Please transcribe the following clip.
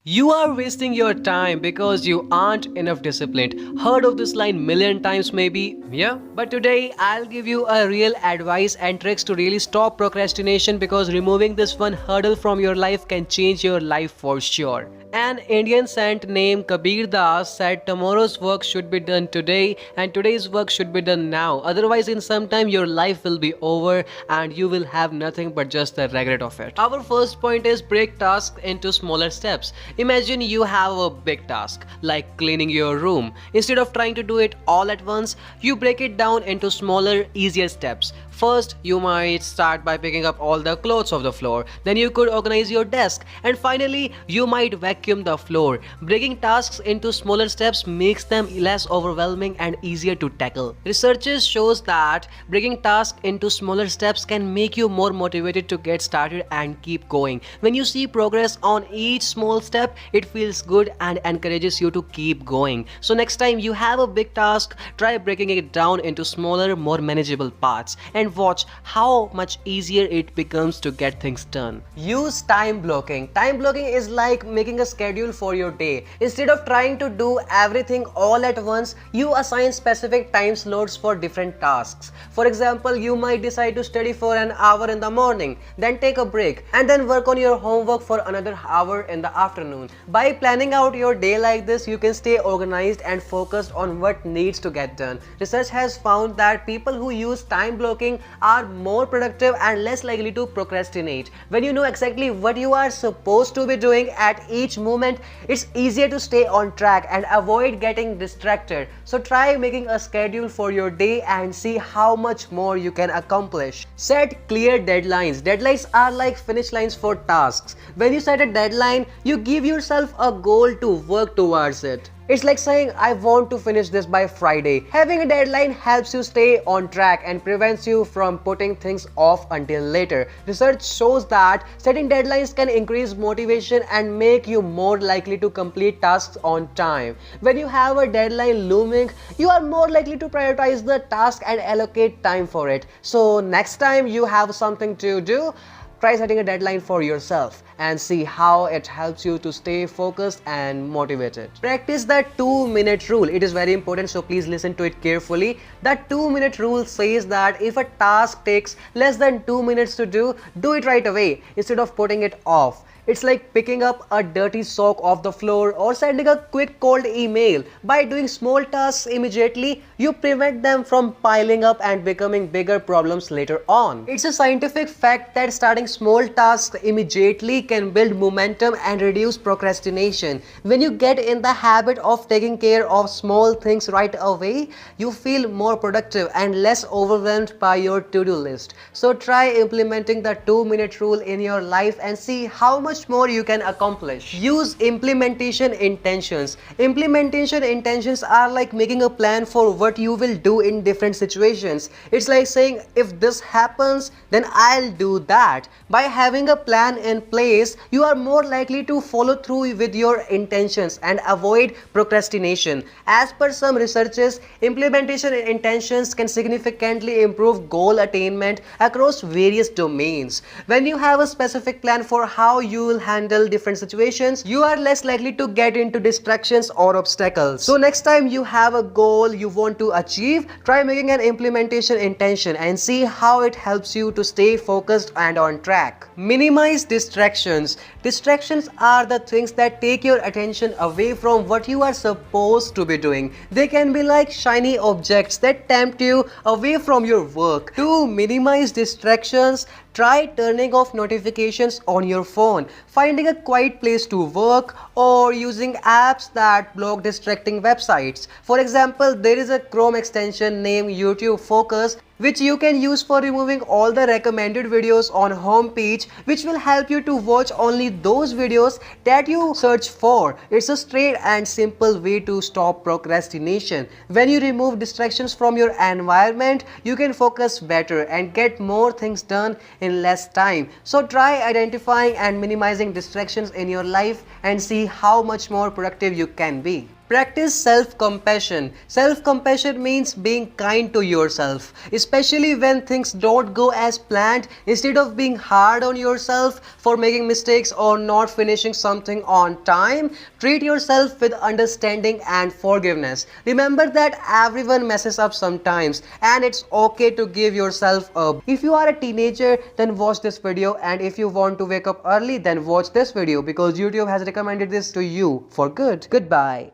You are wasting your time because you aren't enough disciplined. Heard of this line million times maybe? Yeah. But today I'll give you a real advice and tricks to really stop procrastination because removing this one hurdle from your life can change your life for sure. An Indian saint named Kabir Das said tomorrow's work should be done today and today's work should be done now. Otherwise in some time your life will be over and you will have nothing but just the regret of it. Our first point is break tasks into smaller steps. Imagine you have a big task like cleaning your room. Instead of trying to do it all at once, you break it down into smaller, easier steps. First, you might start by picking up all the clothes off the floor. Then you could organize your desk. And finally, you might vacuum the floor. Breaking tasks into smaller steps makes them less overwhelming and easier to tackle. Researchers shows that breaking tasks into smaller steps can make you more motivated to get started and keep going. When you see progress on each small step, it feels good and encourages you to keep going. So next time you have a big task, try breaking it down into smaller, more manageable parts and watch how much easier it becomes to get things done. Use time blocking. Time blocking is like making a schedule for your day. Instead of trying to do everything all at once, you assign specific time slots for different tasks. For example, you might decide to study for an hour in the morning, then take a break, and then work on your homework for another hour in the afternoon. By planning out your day like this, you can stay organized and focused on what needs to get done. Research has found that people who use time blocking are more productive and less likely to procrastinate. When you know exactly what you are supposed to be doing at each moment, it's easier to stay on track and avoid getting distracted. So try making a schedule for your day and see how much more you can accomplish. Set clear deadlines. Deadlines are like finish lines for tasks. When you set a deadline, you give yourself a goal to work towards it. It's like saying, I want to finish this by Friday. Having a deadline helps you stay on track and prevents you from putting things off until later. Research shows that setting deadlines can increase motivation and make you more likely to complete tasks on time. When you have a deadline looming, you are more likely to prioritize the task and allocate time for it. So next time you have something to do, try setting a deadline for yourself and see how it helps you to stay focused and motivated. Practice the 2-minute rule. It is very important, so please listen to it carefully. The 2-minute rule says that if a task takes less than 2 minutes to do it right away instead of putting it off. It's like picking up a dirty sock off the floor or sending a quick cold email. By doing small tasks immediately, you prevent them from piling up and becoming bigger problems later on. It's a scientific fact that starting small tasks immediately can build momentum and reduce procrastination. When you get in the habit of taking care of small things right away, you feel more productive and less overwhelmed by your to-do list. So try implementing the 2-minute rule in your life and see how much more you can accomplish. Use implementation intentions. Implementation intentions are like making a plan for what you will do in different situations. It's like saying, if this happens, then I'll do that. By having a plan in place, you are more likely to follow through with your intentions and avoid procrastination. As per some researchers, implementation intentions can significantly improve goal attainment across various domains. When you have a specific plan for how you will handle different situations, you are less likely to get into distractions or obstacles. So next time you have a goal you want to achieve, try making an implementation intention and see how it helps you to stay focused and on track. Minimize distractions. Distractions are the things that take your attention away from what you are supposed to be doing. They can be like shiny objects that tempt you away from your work. To minimize distractions, try turning off notifications on your phone, finding a quiet place to work, or using apps that block distracting websites. For example, there is a Chrome extension named YouTube Focus which you can use for removing all the recommended videos on home page, which will help you to watch only those videos that you search for. It's a straight and simple way to stop procrastination. When you remove distractions from your environment, you can focus better and get more things done in less time. So try identifying and minimizing distractions in your life and see how much more productive you can be. Practice self-compassion. Self-compassion means being kind to yourself, especially when things don't go as planned. Instead of being hard on yourself for making mistakes or not finishing something on time, treat yourself with understanding and forgiveness. Remember that everyone messes up sometimes and it's okay to give yourself a. If you are a teenager, then watch this video, and if you want to wake up early, then watch this video because YouTube has recommended this to you for good. Goodbye.